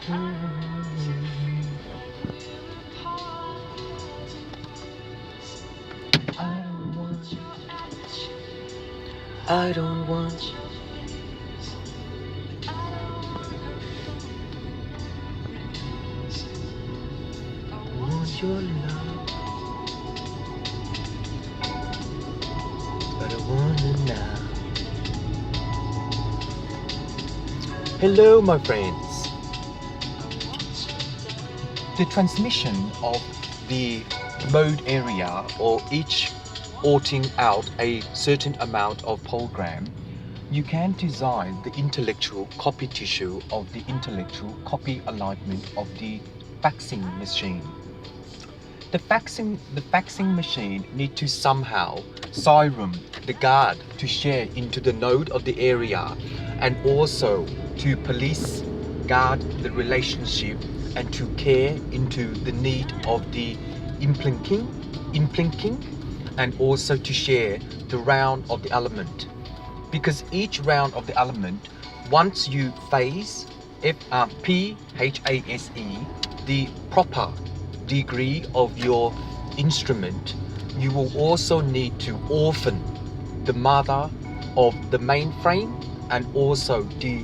I don't want your love, but I want it now. Hello, my friends. The transmission of the mode area, or each outing out a certain amount of program, you can design the intellectual copy tissue of the intellectual copy alignment of the faxing machine. The faxing machine need to somehow siren the guard to share into the node of the area, and also to police guard the relationship and to care into the need of the implinking, and also to share the round of the element. Because each round of the element, once you phase PHASE the proper degree of your instrument, you will also need to orphan the mother of the mainframe, and also the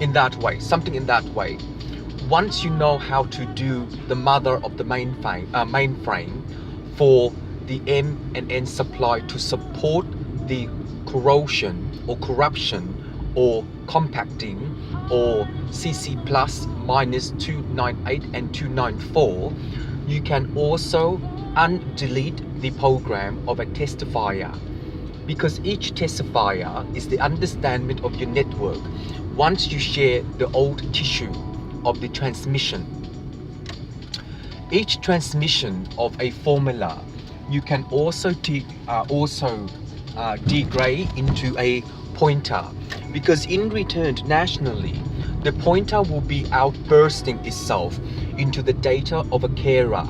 in that way, something in that way. Once you know how to do the mother of the mainframe for the M&N supply to support the corrosion or corruption or compacting or CC plus minus 298 and 294, you can also undelete the program of a testifier, because each testifier is the understanding of your network. Once you share the old tissue of the transmission, each transmission of a formula, you can also degrade into a pointer, because in return nationally, the pointer will be outbursting itself into the data of a carer,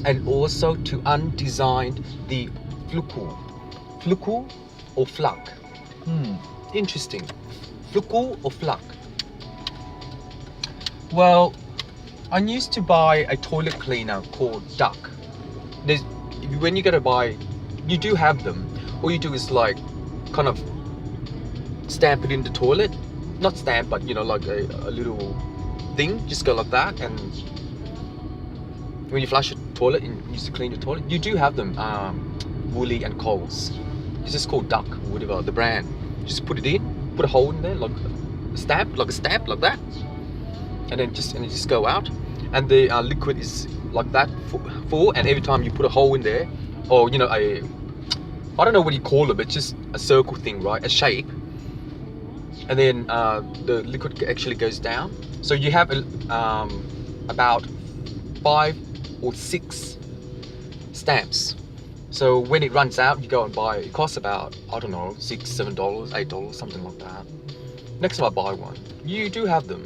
and also to undesign the fluku or fluk. Interesting. Fluku or fluk. Well, I used to buy a toilet cleaner called Duck. When you go to buy, you do have them. All you do is like kind of stamp it in the toilet. Not stamp, but you know, like a little thing. Just go like that, and when you flush the toilet and use to clean the toilet, you do have them. Woolly and Coles. It's just called Duck, whatever the brand. Just put it in, put a hole in there, like a stamp like that, and then just go out, and the liquid is like that full, and every time you put a hole in there, or you know, I don't know what you call it, but just a circle thing, right? A shape, and then the liquid actually goes down. So you have about 5 or 6 stamps. So when it runs out, you go and buy. It costs about, I don't know, $6, $7, $8, something like that. Next time I buy one, you do have them.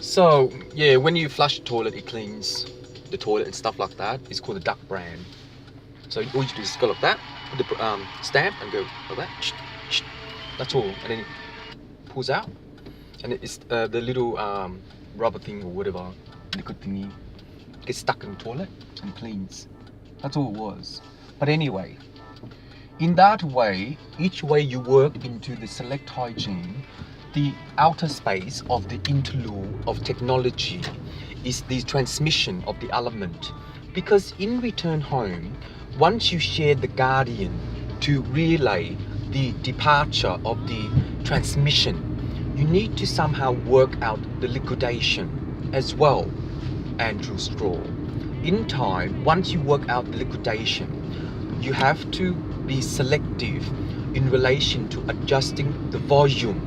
So yeah, when you flush the toilet, it cleans the toilet and stuff like that. It's called the Duck brand. So all you do is go like that, put the stamp, and go like that. That's all, and then it pulls out, and it's the little rubber thing or whatever, liquid thingy, gets stuck in the toilet and cleans. That's all it was. But anyway, in that way, each way you work into the select hygiene, the outer space of the interlude of technology is the transmission of the element. Because in return home, once you share the guardian to relay the departure of the transmission, you need to somehow work out the liquidation as well, Andrew Straw. In time, once you work out the liquidation, you have to be selective in relation to adjusting the volume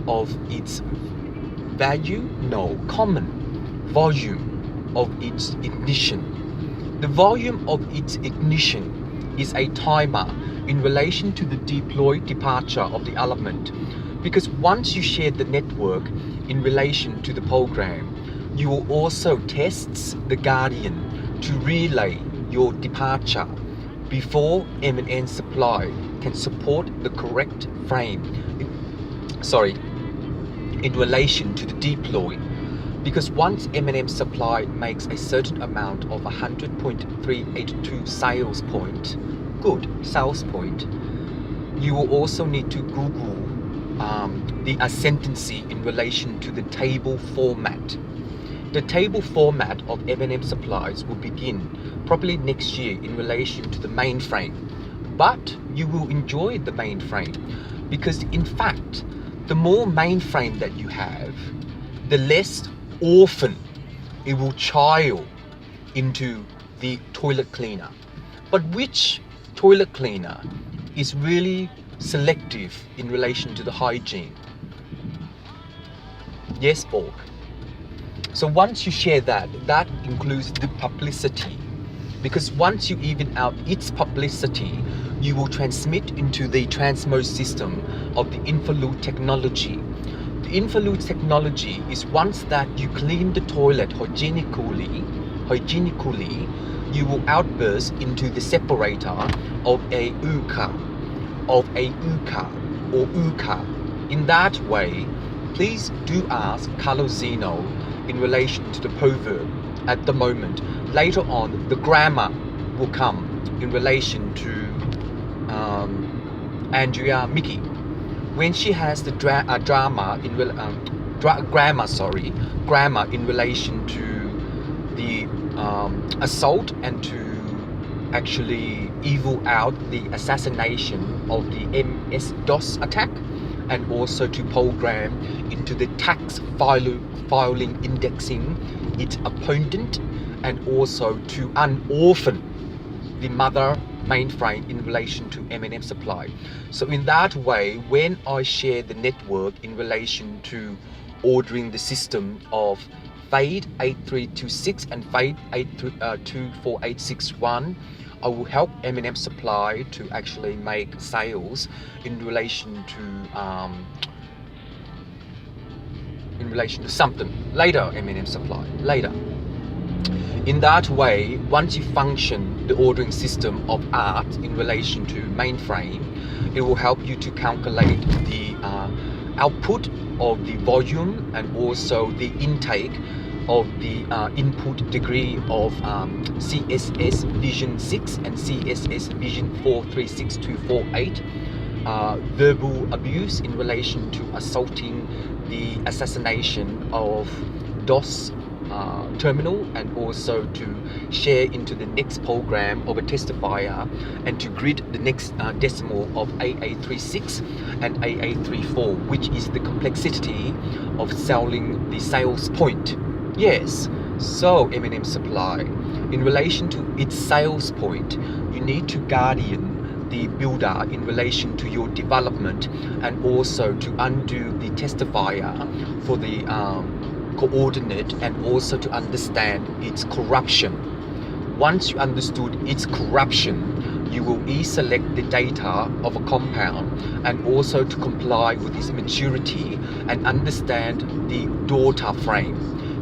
of its value, no, common volume of its ignition. The volume of its ignition is a timer in relation to the deployed departure of the element, because once you share the network in relation to the program, you will also test the guardian to relay your departure before M&N supply can support the correct frame in relation to the deploy. Because once M&M Supply makes a certain amount of 100.382 sales point, you will also need to Google the ascendancy in relation to the table format. The table format of M&M Supplies will begin probably next year in relation to the mainframe. But you will enjoy the mainframe because in fact, the more mainframe that you have, the less often it will child into the toilet cleaner. But which toilet cleaner is really selective in relation to the hygiene? Yes, Borg. So once you share that includes the publicity. Because once you even out its publicity, you will transmit into the transmode system of the Infaloop technology. The Infaloop technology is once that you clean the toilet hygienically, you will outburst into the separator of a UCA or UCA. In that way, please do ask Carlo Zeno in relation to the proverb at the moment. Later on, the grammar will come in relation to Andrea Mickey. When she has the grammar in relation to the assault and to actually evil out the assassination of the MS-DOS attack, and also to program into the tax filing indexing its opponent, and also to unorphan the mother mainframe in relation to M&M Supply. So in that way, when I share the network in relation to ordering the system of FADE 8326 and FADE 24861, I will help M&M Supply to actually make sales in relation to something later. M&M Supply later. In that way, once you function the ordering system of art in relation to mainframe, it will help you to calculate the output of the volume and also the intake of the input degree of CSS Vision 6 and CSS Vision 436248, verbal abuse in relation to assaulting the assassination of DOS terminal, and also to share into the next program of a testifier and to grid the next decimal of AA36 and AA34, which is the complexity of selling the sales point. Yes, so M&M Supply, in relation to its sales point, you need to guardian the builder in relation to your development, and also to undo the testifier for the coordinate, and also to understand its corruption. Once you understood its corruption, you will select the data of a compound, and also to comply with its maturity and understand the daughter frame.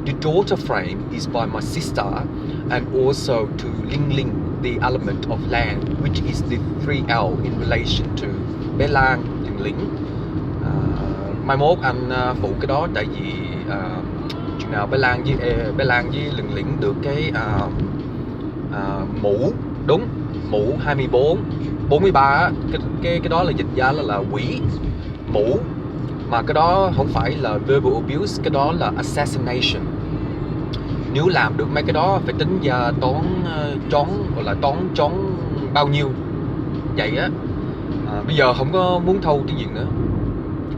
The daughter frame is by my sister, and also to link the element of land, which is the 3L in relation to bé Lan Ling. Mai mốt anh phụ cái đó, tại vì chừng nào bé Lan với Ling được cái mũ, đúng, mũ 24, 43 á, cái đó là dịch ra là quỷ mũ, mà cái đó không phải là verbal abuse, cái đó là assassination. Nếu làm được mấy cái đó phải tính ra toán chón, gọi là toán chón bao nhiêu vậy á. Bây giờ không có muốn thâu tiếng Việt nữa.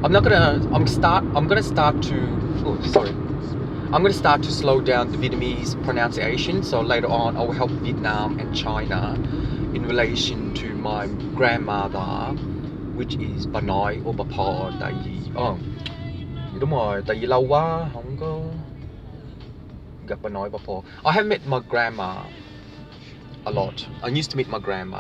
I'm gonna start to slow down the Vietnamese pronunciation, so later on I will help Vietnam and China in relation to my grandmother, which is bà nội or bà Pò, tại vì đúng rồi, tại vì lâu quá không có gặp bà nội bà Pò. I have met my grandma a lot. I used to meet my grandma,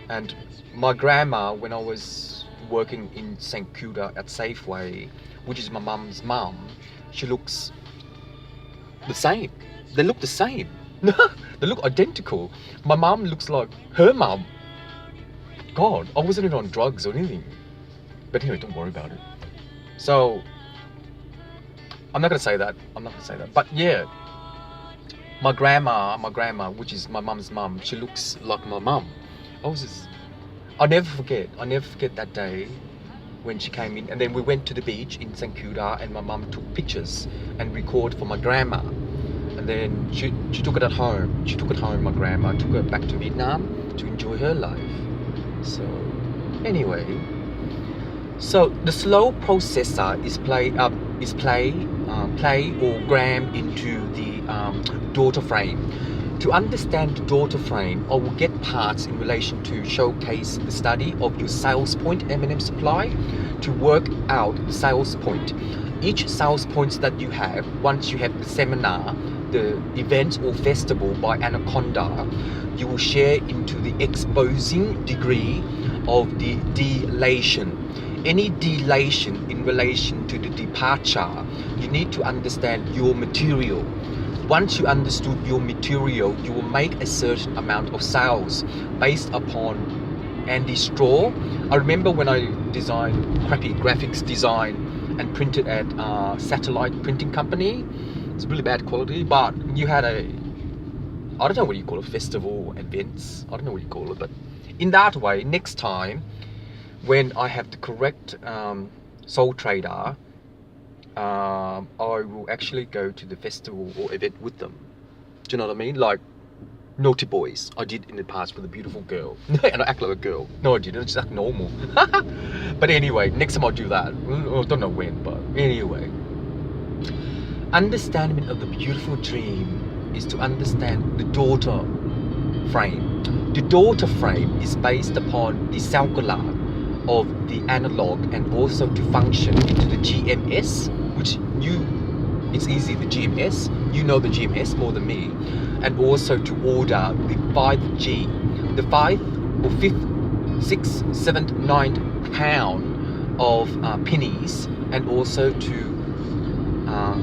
and my grandma, when I was working in St. Kilda at Safeway, which is my mum's mum, she looks the same. They look the same. They look identical. My mum looks like her mum. God, I wasn't even on drugs or anything. But anyway, don't worry about it. So, I'm not gonna say that. But yeah, my grandma, which is my mum's mum, she looks like my mum. I'll never forget that day when she came in, and then we went to the beach in St Kilda, and my mum took pictures and recorded for my grandma, and then she took it at home. My grandma took her back to Vietnam to enjoy her life. So anyway, so the slow processor is play or gram into the daughter frame. To understand the daughter frame, I will get parts in relation to showcase the study of your sales point M&M supply to work out the sales point. Each sales points that you have, once you have the seminar, the event or festival by Anaconda, you will share into the exposing degree of the delation. Any delation in relation to the departure, you need to understand your material. Once you understood your material, you will make a certain amount of sales based upon Andy Straw. I remember when I designed crappy graphics design and printed at Satellite Printing Company. It's really bad quality, but you had I don't know what you call it, festival, events, I don't know what you call it, but in that way, next time, when I have the correct Soul Trader, I will actually go to the festival or event with them. Do you know what I mean? Like Naughty Boys, I did in the past with a beautiful girl. And I act like a girl. No, I didn't, I just act normal. But anyway, next time I'll do that. I don't know when, but anyway. Understanding of the beautiful dream is to understand the daughter frame. The daughter frame is based upon the cellular of the analog, and also to function into the GMS, which it's easy, the GMS, you know the GMS more than me, and also to order the 5G, the 5 or 5th, 6th, 7th, 9th pound of pennies, and also to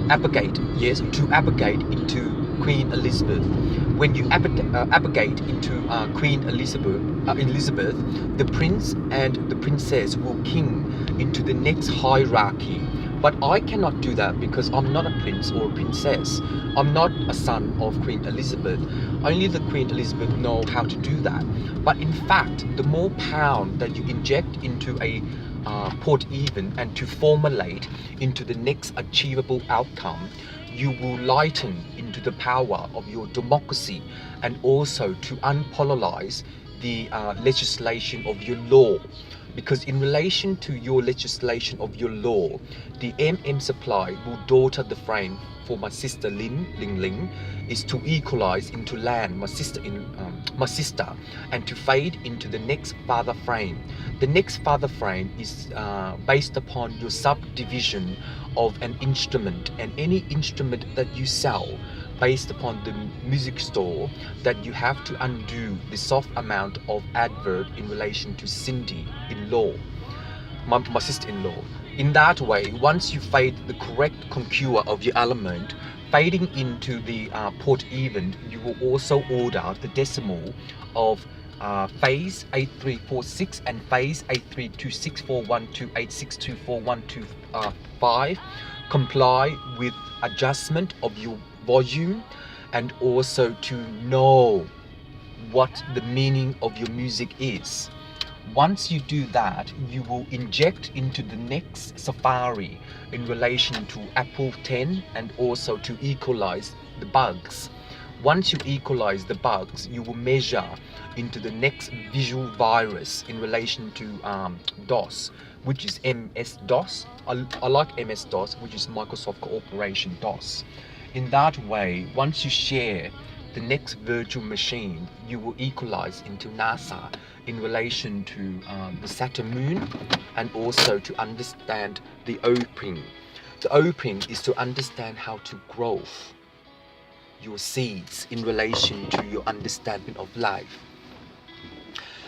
abrogate into Queen Elizabeth. When you abrogate into Queen Elizabeth, the prince and the princess will king into the next hierarchy. But I cannot do that because I'm not a prince or a princess. I'm not a son of Queen Elizabeth. Only the Queen Elizabeth know how to do that. But in fact, the more pound that you inject into a port even and to formulate into the next achievable outcome, you will lighten into the power of your democracy, and also to unpolarize the legislation of your law. Because in relation to your legislation of your law, the MM supply will daughter the frame for my sister Ling is to equalize into land my sister, and to fade into the next father frame. The next father frame is based upon your subdivision of an instrument, and any instrument that you sell based upon the music store, that you have to undo the soft amount of adverb in relation to Cindy-in-law, my sister-in-law. In that way, once you fade the correct contour of your element, fading into the port even, you will also order the decimal of phase 8346 and phase 83264128624125 comply with adjustment of your volume, and also to know what the meaning of your music is. Once you do that, you will inject into the next Safari in relation to Apple 10, and also to equalize the bugs. Once you equalize the bugs, you will measure into the next visual virus in relation to DOS, which is MS-DOS. I like MS-DOS, which is Microsoft Corporation DOS. In that way, once you share the next virtual machine, you will equalize into NASA in relation to the Saturn moon, and also to understand the opening. The opening is to understand how to grow your seeds in relation to your understanding of life.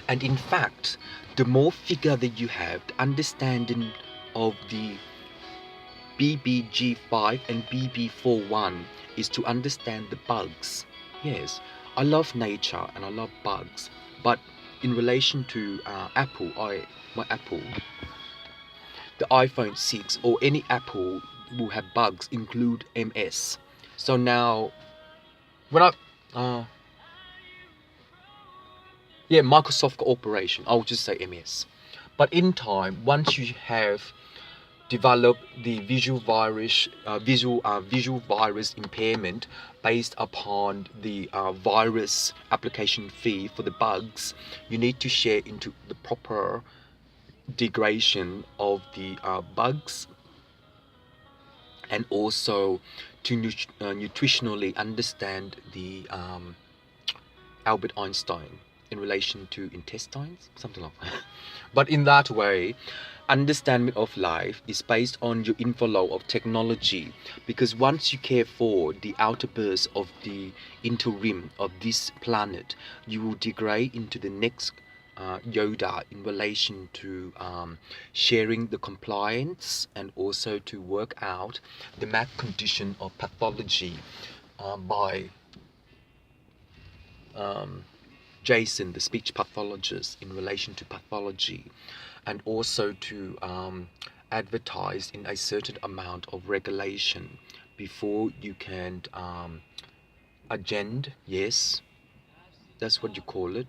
And in fact, the more figure that you have, the understanding of the BBG5 and BB41 is to understand the bugs. Yes, I love nature and I love bugs, but in relation to my Apple, the iPhone 6 or any Apple will have bugs include MS. So now when Microsoft Corporation, I'll just say MS. But in time, once you have developed the visual virus impairment based upon the virus application fee for the bugs, you need to share into the proper degradation of the bugs, and also to nutritionally understand the Albert Einstein in relation to intestines, something like that. But in that way, understanding of life is based on your inflow of technology, because once you care for the outer burst of the inner rim of this planet, you will degrade into the next Yoda in relation to sharing the compliance, and also to work out the math condition of pathology by Jason, the speech pathologist, in relation to pathology, and also to advertise in a certain amount of regulation before you can agenda, yes, that's what you call it,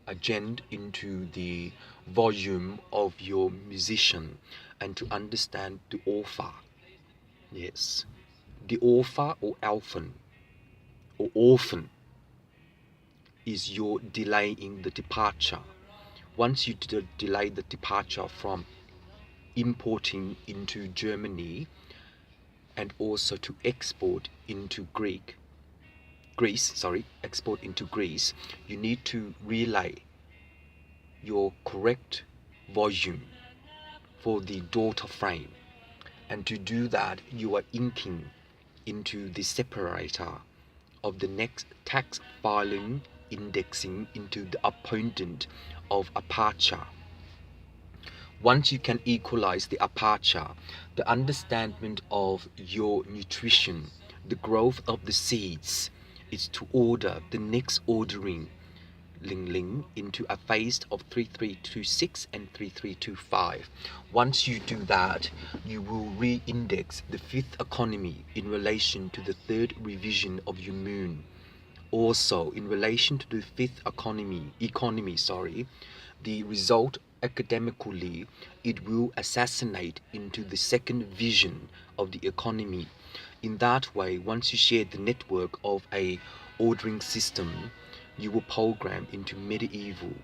agenda into the volume of your musician, and to understand the author, yes, the author or orphan is your delaying the departure. Once you delay the departure from importing into Germany, and also to export into export into Greece, you need to relay your correct volume for the daughter frame. And to do that, you are inking into the separator of the next tax filing indexing into the opponent of aperture. Once you can equalize the aperture, the understanding of your nutrition, the growth of the seeds, is to order the next ordering Ling into a phase of 3326 and 3325. Once you do that, you will re-index the fifth economy in relation to the third revision of your moon. Also, in relation to the fifth economy, the result academically, it will assassinate into the second vision of the economy. In that way, once you share the network of a ordering system, you will program into medieval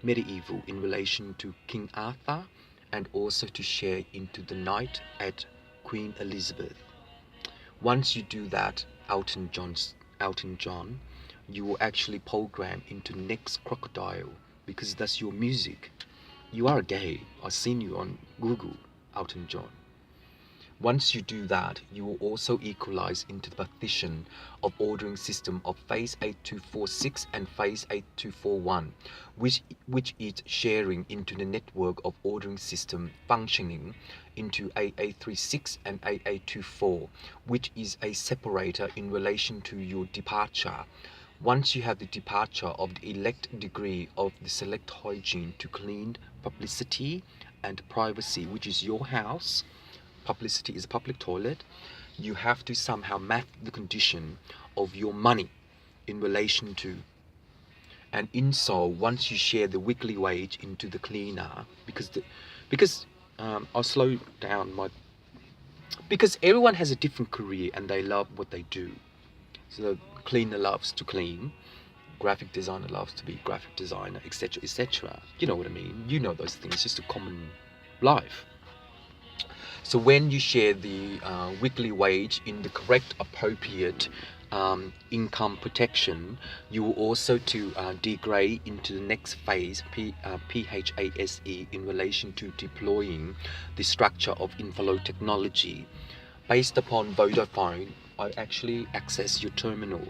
in relation to King Arthur, and also to share into the night at Queen Elizabeth. Once you do that, Elton John, you will actually program into next crocodile, because that's your music. You are gay. I've seen you on Google, Elton John. Once you do that, you will also equalize into the partition of ordering system of phase 8246 and phase 8241, which is sharing into the network of ordering system functioning into AA36 and AA24, which is a separator in relation to your departure. Once you have the departure of the elect degree of the select hygiene to clean publicity and privacy, which is your house, publicity is a public toilet, you have to somehow map the condition of your money in relation to. And in so, once you share the weekly wage into the cleaner, because I'll slow down because everyone has a different career and they love what they do. So the cleaner loves to clean, graphic designer loves to be graphic designer, etc., etc. You know what I mean? You know those things, just a common life. So when you share the weekly wage in the correct, appropriate income protection, you will also to degrade into the next phase, PHASE, in relation to deploying the structure of inflow technology. Based upon Vodafone, I actually access your terminal,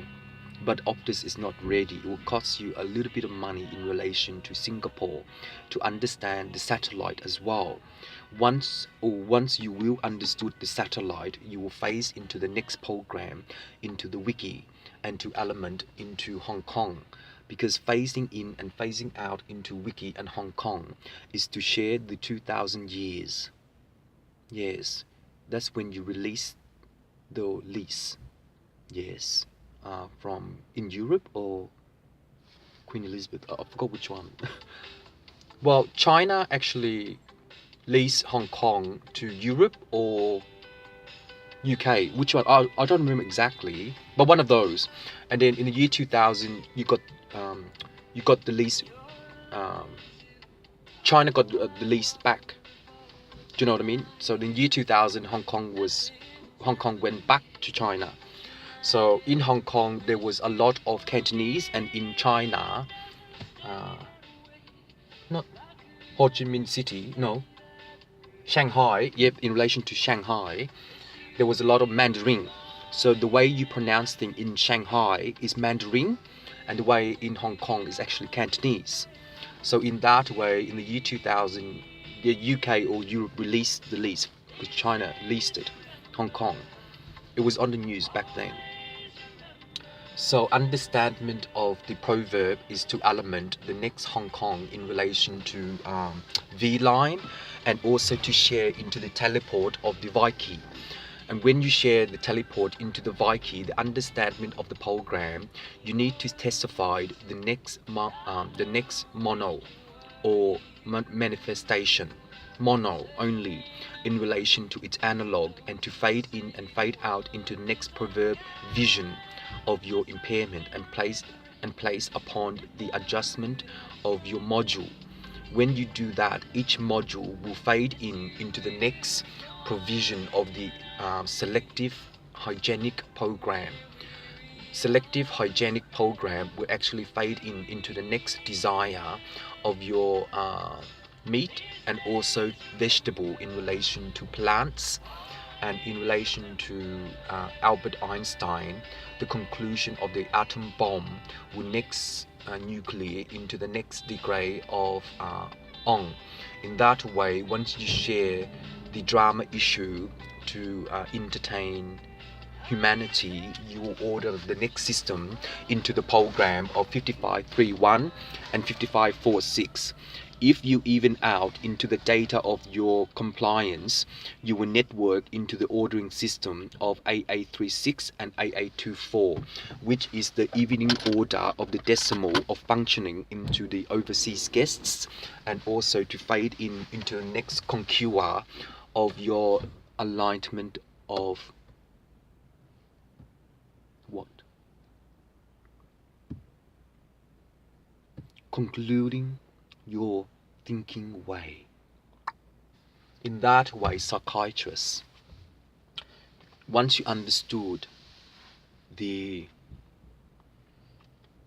but Optus is not ready. It will cost you a little bit of money in relation to Singapore to understand the satellite as well. Once you will understood the satellite, you will phase into the next program, into the wiki, and to element into Hong Kong. because phasing in and phasing out into Wiki and Hong Kong is to share the 2000 years. Yes, that's when you release the lease. Yes, from in Europe or Queen Elizabeth. I forgot which one. Well, China actually leased Hong Kong to Europe or UK. Which one? I don't remember exactly, but one of those. And then in the year 2000, you got the lease. Um, China got the lease back. Do you know what I mean? So in the year 2000, Hong Kong went back to China. So in Hong Kong, there was a lot of Cantonese, and in China, uh, not Ho Chi Minh City, no, Shanghai. Yep, in relation to Shanghai, there was a lot of Mandarin. So the way you pronounce things in Shanghai is Mandarin, and the way in Hong Kong is actually Cantonese. So in that way, in the year 2000, the UK or Europe released the lease, because China leased it, Hong Kong. It was on the news back then. So understanding of the proverb is to element the next Hong Kong in relation to V-line, and also to share into the teleport of the Viking. And when you share the teleport into the Viking, the understanding of the program, you need to testify the next mono or manifestation, mono only, in relation to its analog, and to fade in and fade out into the next proverb vision of your impairment, and place upon the adjustment of your module. When you do that, each module will fade in into the next provision of the selective hygienic program. Selective hygienic program will actually fade in into the next desire of your meat and also vegetable in relation to plants, and in relation to Albert Einstein, the conclusion of the atom bomb will next nuclear into the next degree of Ong. In that way, once you share the drama issue to entertain humanity, you will order the next system into the program of 5531 and 5546. If you even out into the data of your compliance, you will network into the ordering system of AA36 and AA24, which is the evening order of the decimal of functioning into the overseas guests, and also to fade in into the next conqueror of your alignment of what? Concluding your thinking way. In that way, psychiatrists, once you understood the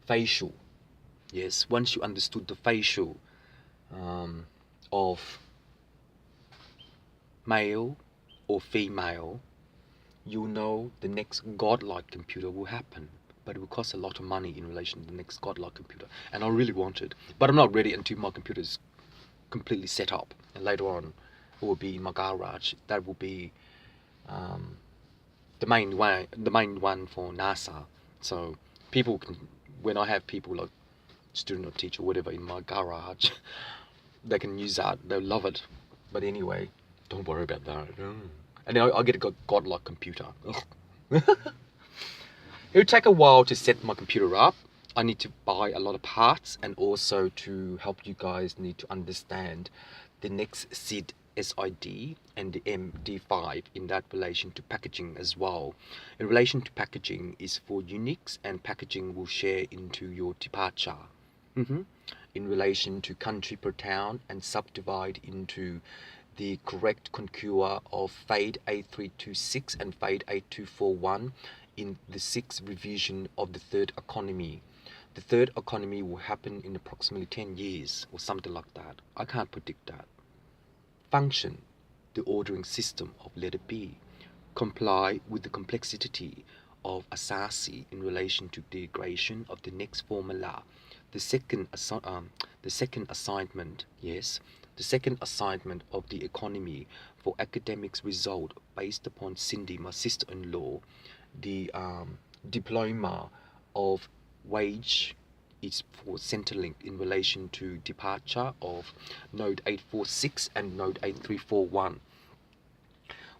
facial, yes, once you understood the facial of male or female, you know the next godlike computer will happen. But it will cost a lot of money in relation to the next godlike computer. And I really want it. But I'm not ready until my computer is completely set up. And later on, it will be in my garage. That will be the main one for NASA. So people can, when I have people like student or teacher or whatever in my garage, they can use that. They'll love it. But anyway, don't worry about that. And then I'll get a godlike computer. It will take a while to set my computer up. I need to buy a lot of parts, and also to help you guys need to understand the next SID and the MD5 in that relation to packaging as well. In relation to packaging is for Unix, and packaging will share into your departure. In relation to country per town, and subdivide into the correct conqueror of FADE 8326 and FADE 8241 in the 6th revision of the third economy. The third economy will happen in approximately 10 years or something like that. I can't predict that. Function, the ordering system of letter B. Comply with the complexity of Asasi in relation to the integration of the next formula. The second assignment, yes, the second assignment of the economy for academics result based upon Cindy, my sister-in-law, the diploma of wage is for Centrelink in relation to departure of node 846 and node 8341,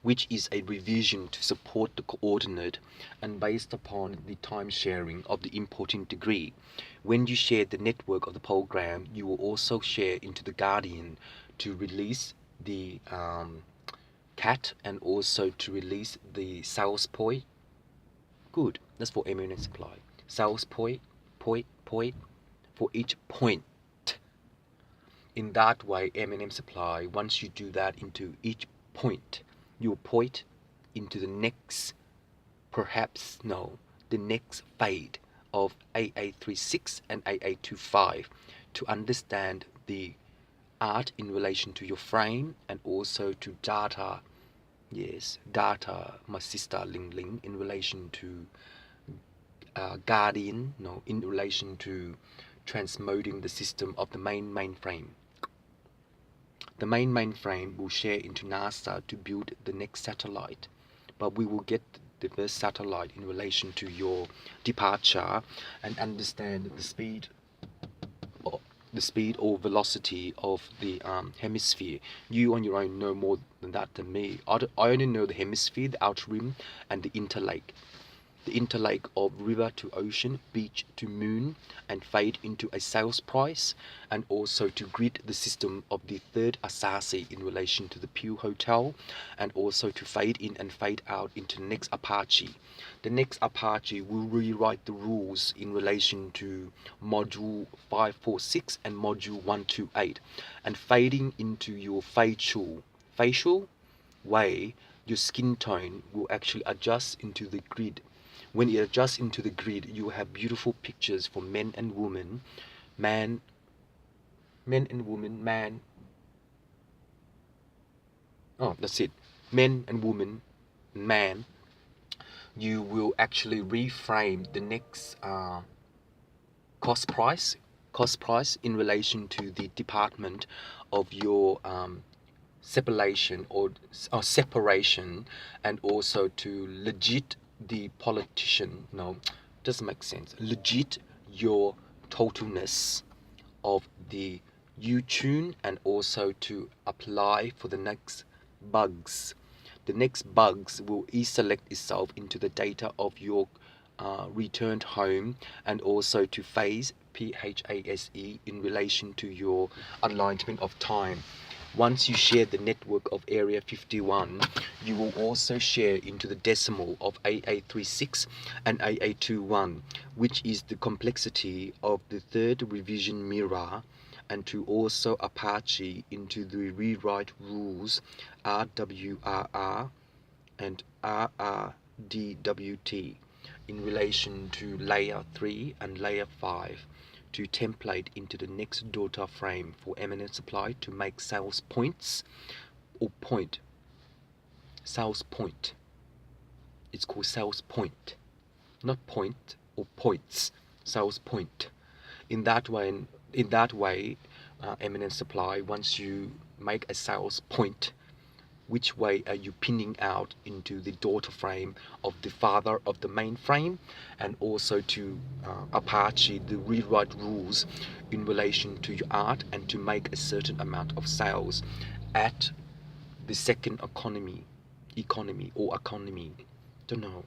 which is a revision to support the coordinate and based upon the time sharing of the importing degree. When you share the network of the program, you will also share into the Guardian to release the cat and also to release the sales point. Good, that's for MNM supply. Sales point for each point. In that way, MNM supply, once you do that into each point, you point into the next, the next fade of AA36 and AA25 to understand the art in relation to your frame and also to data. Yes, data, my sister Ling Ling, in relation to Guardian, in relation to transmoding the system of the mainframe. The mainframe will share into NASA to build the next satellite, but we will get the first satellite in relation to your departure and understand the speed or velocity of the hemisphere. You on your own know more than that than me. I only know the hemisphere, the outer rim, and the interlake. The interlake of river to ocean, beach to moon, and fade into a sales price, and also to grid the system of the third Asasi in relation to the Pew Hotel, and also to fade in and fade out into the next Apache. The next Apache will rewrite the rules in relation to module 546 and module 128, and fading into your facial way, your skin tone will actually adjust into the grid. When it adjusts into the grid, you have beautiful pictures for men and women, man. Oh, that's it. Men and women, man. You will actually reframe the next cost price in relation to the department of your separation or separation, and also to legit the politician. No, doesn't make sense. Legit your totalness of the U-tune, and also to apply for the next bugs. The next bugs will select itself into the data of your returned home, and also to phase PHASE in relation to your alignment of time. Once you share the network of Area 51, you will also share into the decimal of AA36 and AA21, which is the complexity of the third revision mirror, and to also Apache into the rewrite rules RWRR and RRDWT in relation to layer 3 and layer 5 to template into the next data frame for MNM supply to make sales points or sales point. It's called sales point, not point or points, sales point. In that way, MNM supply, once you make a sales point, which way are you pinning out into the daughter frame of the father of the main frame, and also to Apache the rewrite rules in relation to your art, and to make a certain amount of sales at the second economy, don't know.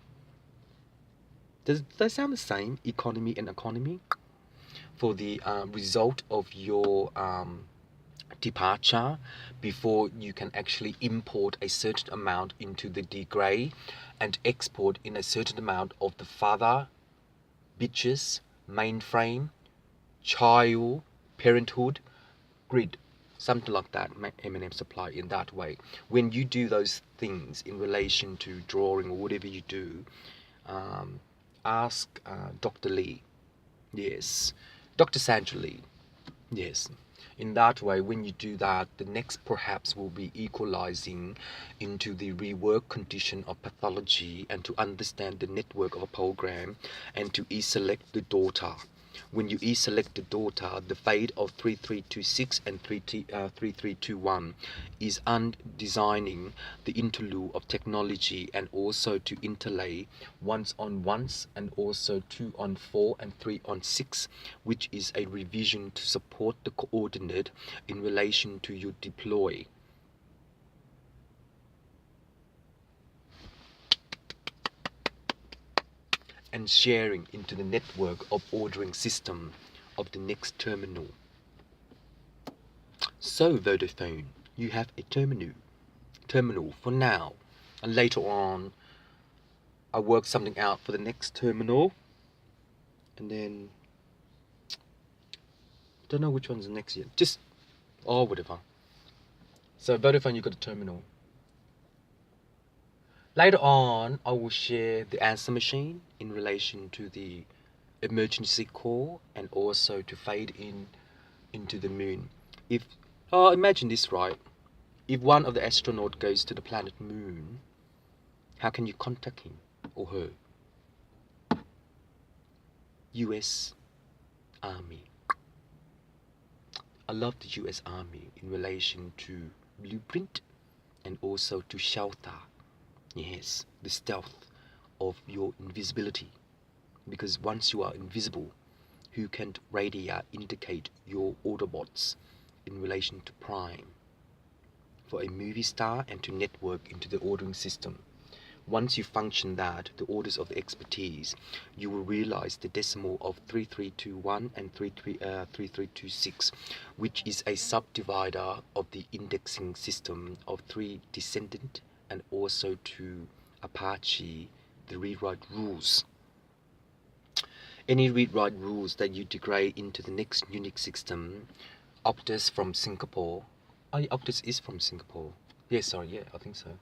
Does they sound the same, economy and economy? For the result of your departure, before you can actually import a certain amount into the degray and export in a certain amount of the father, bitches, mainframe, child, parenthood, grid, something like that. MNM supply in that way. When you do those things in relation to drawing or whatever you do, ask Dr. Lee. Yes, Dr. Sandra Lee. Yes. In that way, when you do that, the next perhaps will be equalizing into the rework condition of pathology, and to understand the network of a program, and to select the daughter. when you select the data, the fade of 3326 and 3321 is undesigning the interlude of technology, and also to interlay 1 on 1 and also 2 on 4 and 3 on 6, which is a revision to support the coordinate in relation to your deploy. And sharing into the network of ordering system of the next terminal. So Vodafone, you have a terminal for now, and later on I work something out for the next terminal, and then don't know which one's the next yet, just whatever. So Vodafone, you got a terminal. Later on I will share the answer machine in relation to the emergency call, and also to fade into the moon. If imagine this, right? If one of the astronauts goes to the planet Moon, how can you contact him or her? US Army. I love the US Army in relation to blueprint and also to shelter. Yes, the stealth of your invisibility. Because once you are invisible, who can radio indicate your Autobots in relation to Prime? For a movie star and to network into the ordering system. Once you function that, the orders of the expertise, you will realize the decimal of 3321 and 3326, which is a subdivider of the indexing system of 3 descendant, and also to Apache, the read-write rules. Any read-write rules that you degrade into the next Unix system, Optus from Singapore. Optus is from Singapore. Yes, sorry, yeah, I think so.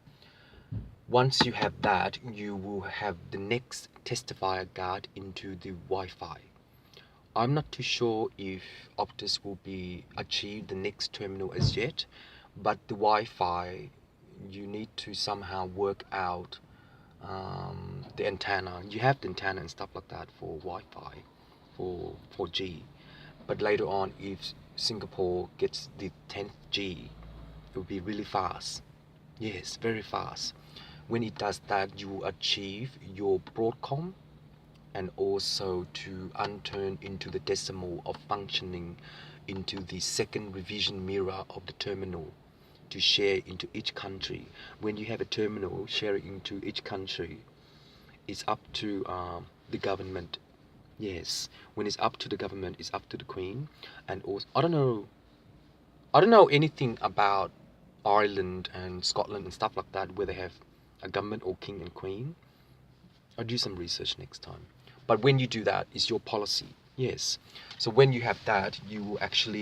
Once you have that, you will have the next testifier guard into the Wi-Fi. I'm not too sure if Optus will be achieved the next terminal as yet, but the Wi-Fi, you need to somehow work out the antenna. You have the antenna and stuff like that for Wi-Fi, for 4G. But later on, if Singapore gets the 10th G, it will be really fast. Yes, very fast. When it does that, you will achieve your Broadcom, and also to unturn into the decimal of functioning into the second revision mirror of the terminal to share into each country. When you have a terminal sharing into each country, it's up to the government. Yes, when it's up to the government, it's up to the Queen. And also, I don't know anything about Ireland and Scotland and stuff like that, where they have a government or king and queen. I'll do some research next time. But when you do that, it's your policy. Yes. So when you have that, you will actually